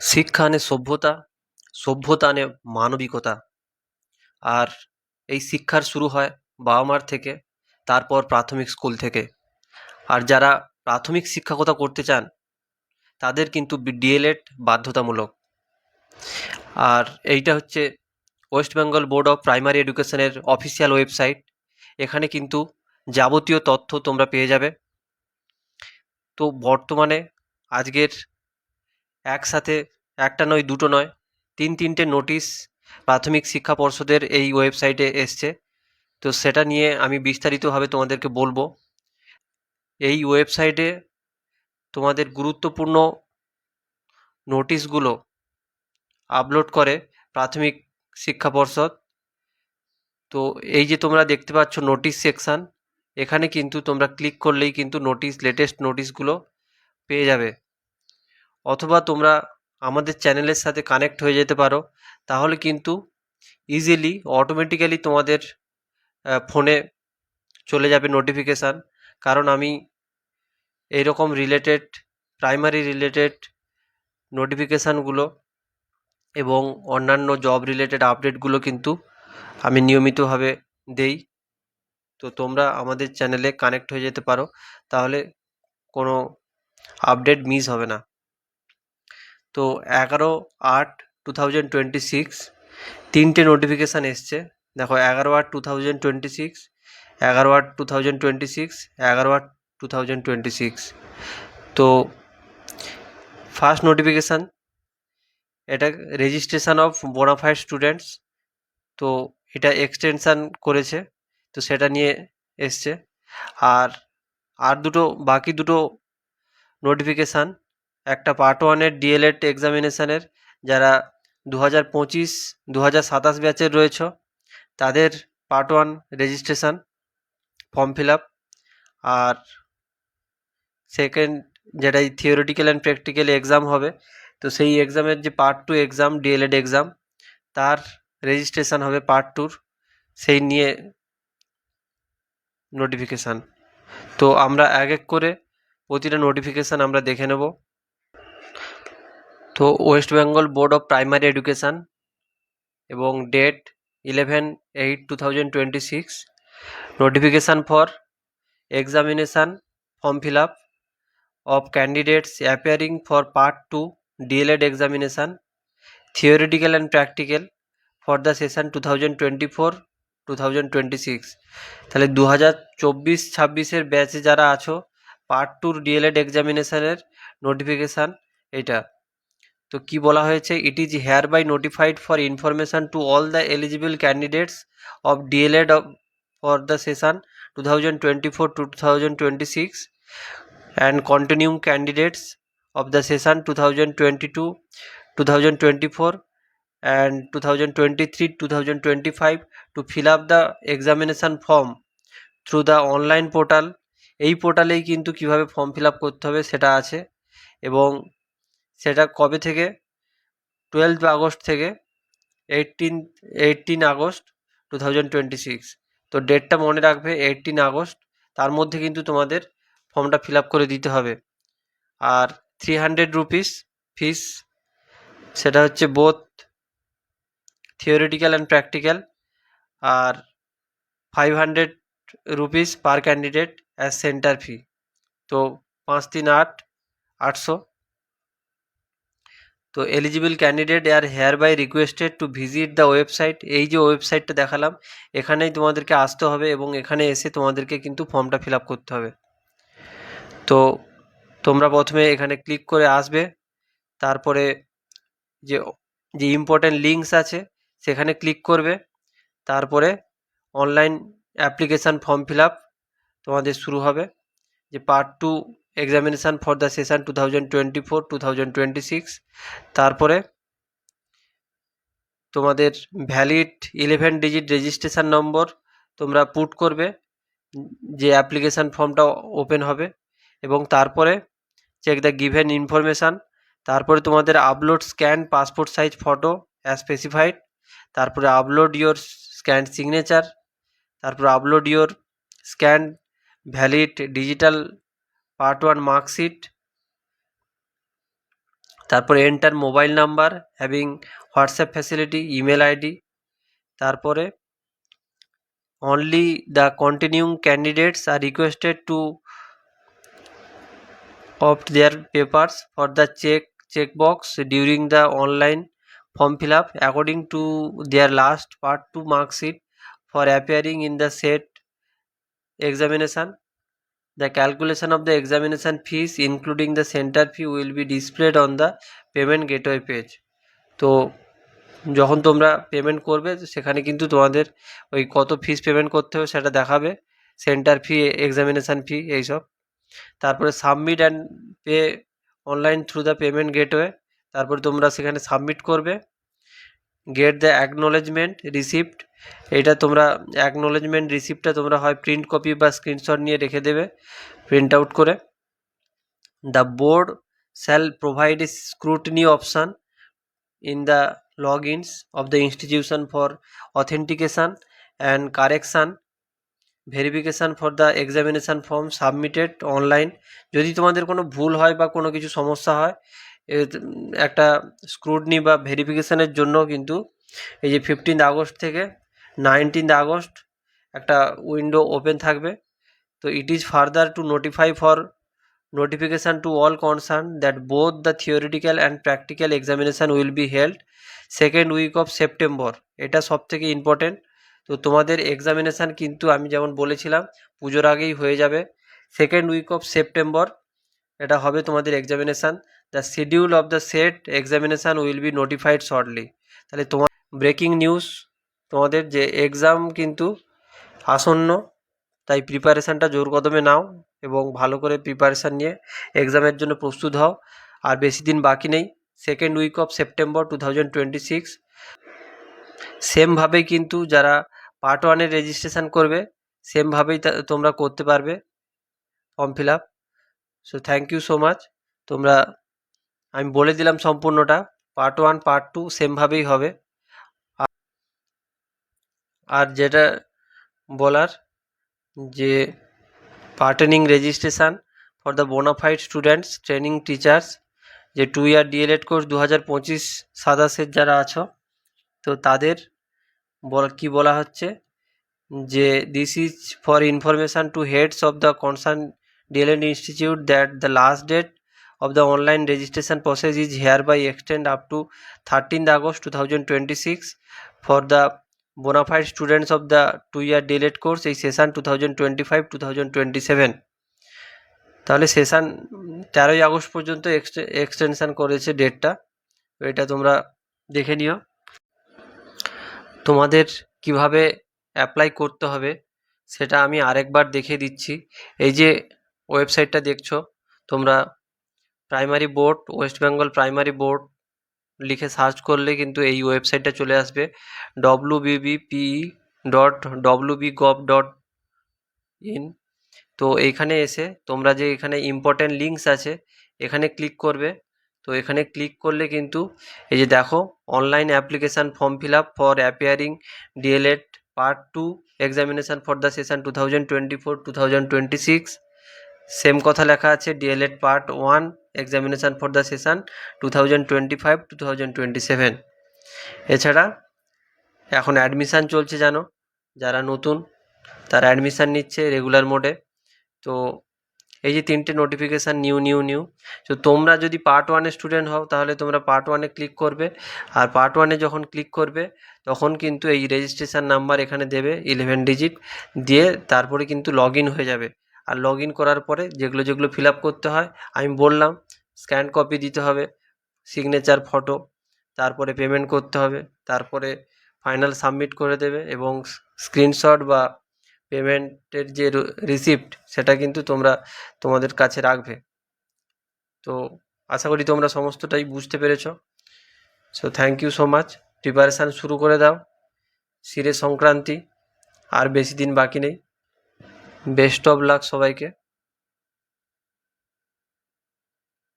শিক্ষা আনে সভ্যতা, সভ্যতা আনে মানবিকতা। আর এই শিক্ষার শুরু হয় বাবা মার থেকে, তারপর প্রাথমিক স্কুল থেকে। আর যারা প্রাথমিক শিক্ষকতা করতে চান তাদের কিন্তু ডিএলএড বাধ্যতামূলক। আর এইটা হচ্ছে West Bengal Board of primary এডুকেশনের অফিসিয়াল ওয়েবসাইট। এখানে কিন্তু যাবতীয় তথ্য তোমরা পেয়ে যাবে। তো বর্তমানে আজকের একসাথে একটা নয়, দুটো নয়, তিনটে নোটিশ প্রাথমিক শিক্ষা পর্ষদের এই ওয়েবসাইটে এসছে। তো সেটা নিয়ে আমি বিস্তারিতভাবে তোমাদেরকে বলবো। এই ওয়েবসাইটে তোমাদের গুরুত্বপূর্ণ নোটিশগুলো আপলোড করে প্রাথমিক শিক্ষা পর্ষদ। তো এই যে তোমরা দেখতে পাচ্ছ নোটিশ সেকশন, এখানে কিন্তু তোমরা ক্লিক করলেই কিন্তু লেটেস্ট নোটিশগুলো পেয়ে যাবে। অথবা তোমরা আমাদের চ্যানেলের সাথে কানেক্ট হয়ে যেতে পারো, তাহলে কিন্তু ইজিলি অটোমেটিক্যালি তোমাদের ফোনে চলে যাবে নোটিফিকেশান। কারণ আমি এইরকম প্রাইমারি রিলেটেড নোটিফিকেশানগুলো এবং অন্যান্য জব রিলেটেড আপডেটগুলো কিন্তু আমি নিয়মিতভাবে দেই। তো তোমরা আমাদের চ্যানেলে কানেক্ট হয়ে যেতে পারো, তাহলে কোনো আপডেট মিস হবে না। তো 11/8/2026 তিনটে নোটিফিকেশান এসছে। দেখো, 11/8/2026, 11/8/2026, 11/8/2026। তো ফার্স্ট নোটিফিকেশান, এটা রেজিস্ট্রেশন অফ বোনাফাইড স্টুডেন্টস। তো এটা এক্সটেনশান করেছে, তো সেটা নিয়ে এসছে। আর আর বাকি দুটো নোটিফিকেশান, একটা পার্ট ওয়ানের ডিএলএড এক্সামিনেশানের, যারা 2025-2027 ব্যাচের রয়েছে তাদের part one registration form fill up. আর সেকেন্ড, যেটা এই থিওরিটিক্যাল অ্যান্ড প্র্যাকটিক্যাল এক্সাম হবে, তো সেই এক্সামের যে part two exam, DElEd exam, তার রেজিস্ট্রেশন হবে পার্ট টুর, সেই নিয়ে নোটিফিকেশান। তো আমরা এক এক করে প্রতিটা নোটিফিকেশান আমরা দেখে নেব। তো West Bengal Board of Primary Education এবং date 11/8/2026, notification for examination form fill up of candidates appearing for Part 2 DLED examination, theoretical and practical, for the session 2024-2026। তাহলে 2024-26 ব্যাচে যারা আছো, পার্ট টুর ডিএলএড এক্সামিনেশানের নোটিফিকেশান এটা। তো কি বলা হয়েছে, it is hereby notified for information to all the eligible candidates of DElEd for the session 2024-2026 and continuing candidates of the session 2022-2024 and 2023-2025 to fill up the examination form through the online portal। এই পোর্টালেই কিন্তু কিভাবে form fill up করতে হবে সেটা আছে, এবং সেটা কবে থেকে, 12 আগস্ট থেকে 18 আগস্ট 2026। তো ডেটটা মনে রাখবে, 18 আগস্ট। তার মধ্যে কিন্তু তোমাদের ফর্মটা ফিল আপ করে দিতে হবে। আর 300 রুপিস ফিস, সেটা হচ্ছে বোথ থিওরিটিক্যাল অ্যান্ড প্র্যাকটিক্যাল। আর 500 rupees per candidate as centre fee. তো 5-3-8-800। তো eligible candidate are hereby requested to visit the website. এই যে ওয়েবসাইটটা দেখালাম, এখানেই তোমাদেরকে আসতে হবে এবং এখানে এসে তোমাদেরকে কিন্তু ফর্মটা ফিল আপ করতে হবে। তো তোমরা প্রথমে এখানে ক্লিক করে আসবে, তারপরে যে যে ইম্পর্ট্যান্ট লিঙ্কস আছে সেখানে ক্লিক করবে, তারপরে online application form fill up তোমাদের শুরু হবে। যে part two examination for the session 2024-2026, তারপরে তোমাদের ভ্যালিড 11 ডিজিট রেজিস্ট্রেশন নম্বর তোমরা পুট করবে যে অ্যাপ্লিকেশান ফর্মটা ওপেন হবে, এবং তারপরে চেক দ্য গিভেন ইনফরমেশান। তারপরে তোমাদের upload scan passport size photo as specified, তারপরে আপলোড ইয়োর স্ক্যান সিগনেচার, তারপরে upload your scan valid digital part one marksheet, তারপরে enter mobile number having WhatsApp facility, email ID. তারপরে only the continuing candidates are requested to opt their papers for the checkbox during the online form fill up according to their last part 2 mark sheet for appearing in the said examination. The calculation of the examination fees including the center fee will be displayed on the payment gateway page. তো যখন তোমরা payment করবে সেখানে কিন্তু তোমাদের ওই কত fees payment করতে হবে সেটা দেখাবে, সেন্টার ফি, এক্সামিনেশান ফি, এইসব। তারপরে submit and pay online through the payment gateway, তারপরে তোমরা সেখানে সাবমিট করবে। গেট দ্য অ্যাকনোলেজমেন্ট রিসিপ্ট, এটা তোমরা অ্যাকনোলেজমেন্ট রিসিপ্টটা তোমরা হয় প্রিন্ট কপি বা স্ক্রিনশট নিয়ে রেখে দেবে প্রিন্ট আউট করে। The board shall provide a scrutiny option in the logins of the institution for authentication and correction verification for the examination form submitted online. যদি তোমাদের কোনো ভুল হয় বা কোনো কিছু সমস্যা হয়, একটা স্ক্রুটনি বা ভেরিফিকেশানের জন্য কিন্তু এই যে 15 আগস্ট থেকে 19 আগস্ট একটা উইন্ডো ওপেন থাকবে। তো it is further to notify for notification to all concerned that both the theoretical and practical examination will be held second week of September. এটা সব থেকে ইম্পর্টেন্ট। তো তোমাদের এক্সামিনেশান কিন্তু আমি যেমন বলেছিলাম পুজোর আগেই হয়ে যাবে, সেকেন্ড উইক অফ সেপ্টেম্বর এটা হবে তোমাদের examination. The schedule of the set examination will be notified shortly. তাহলে তোমার ব্রেকিং নিউজ, তোমাদের যে এক্সাম কিন্তু আসন্ন, তাই প্রিপারেশানটা জোর কদমে নাও এবং ভালো করে প্রিপারেশান নিয়ে এক্সামের জন্য প্রস্তুত হও। আর বেশি দিন বাকি নেই, সেকেন্ড উইক অফ সেপ্টেম্বর 2026। সেমভাবেই কিন্তু যারা পার্ট ওয়ানের রেজিস্ট্রেশন করবে সেমভাবেই তোমরা করতে পারবে form fill up. So thank you so much. তোমরা, আমি বলে দিলাম সম্পূর্ণটা, পার্ট ওয়ান পার্ট টু সেমভাবেই হবে। আর যেটা বলার যে pertaining registration for the bonafide students training teachers, যে 2 ইয়ার ডিএলএড কোর্স 2025-27 যারা আছো, তো তাদের কি বলা হচ্ছে যে this is for information to heads of the concern DElEd institute that the last date of the online registration process is hereby extend up to 13th August 2026 for the bona fide students of the 2-year DLED course এই session 2025-2027। তাহলে session 13ই August পর্যন্ত extension করেছে ডেটটা, এটা তোমরা দেখে নিও। তোমাদের কিভাবে অ্যাপ্লাই করতে হবে সেটা আমি আরেকবার দেখিয়ে দিচ্ছি। এই যে ওয়েবসাইটটা দেখছো তোমরা, primary board, West Bengal primary board লিখে সার্চ করলে কিন্তু এই ওয়েবসাইটটা চলে আসবে wbbpe.wbgov.in। তো এইখানে এসে তোমরা যে এখানে ইম্পর্ট্যান্ট লিঙ্কস আছে এখানে ক্লিক করবে। তো এখানে ক্লিক করলে কিন্তু এই যে দেখো online application form fill up for appearing DElEd part 2 examination for the session 2024-2026, same কথা লেখা আছে DElEd part 1 examination for the session 2025-2027। এছাড়া এখন অ্যাডমিশান চলছে, জানো যারা নতুন তারা অ্যাডমিশান নিচ্ছে রেগুলার মোডে। তো এই যে 3টে নোটিফিকেশান নিউ। তো তোমরা যদি পার্ট ওয়ানের স্টুডেন্ট হও তাহলে তোমরা পার্ট ওয়ানে ক্লিক করবে, আর পার্ট ওয়ানে যখন ক্লিক করবে তখন কিন্তু এই রেজিস্ট্রেশন নাম্বার এখানে দেবে 11 ডিজিট দিয়ে, তারপরে কিন্তু লগ ইন হয়ে যাবে। আর লগ ইন করার পরে যেগুলো ফিল আপ করতে হয় আমি বললাম, স্ক্যান কপি দিতে হবে, সিগনেচার, ফটো, তারপরে পেমেন্ট করতে হবে, তারপরে ফাইনাল সাবমিট করে দেবে এবং স্ক্রিনশট বা পেমেন্টের যে রিসিপ্ট সেটা কিন্তু তোমরা তোমাদের কাছে রাখবে। তো আশা করি তোমরা সমস্তটাই বুঝতে পেরেছো। So thank you so much. Preparation শুরু করে দাও, শিরে সংক্রান্তি আর বেশি দিন বাকি নেই। বেস্ট অফ লাক সবাইকে।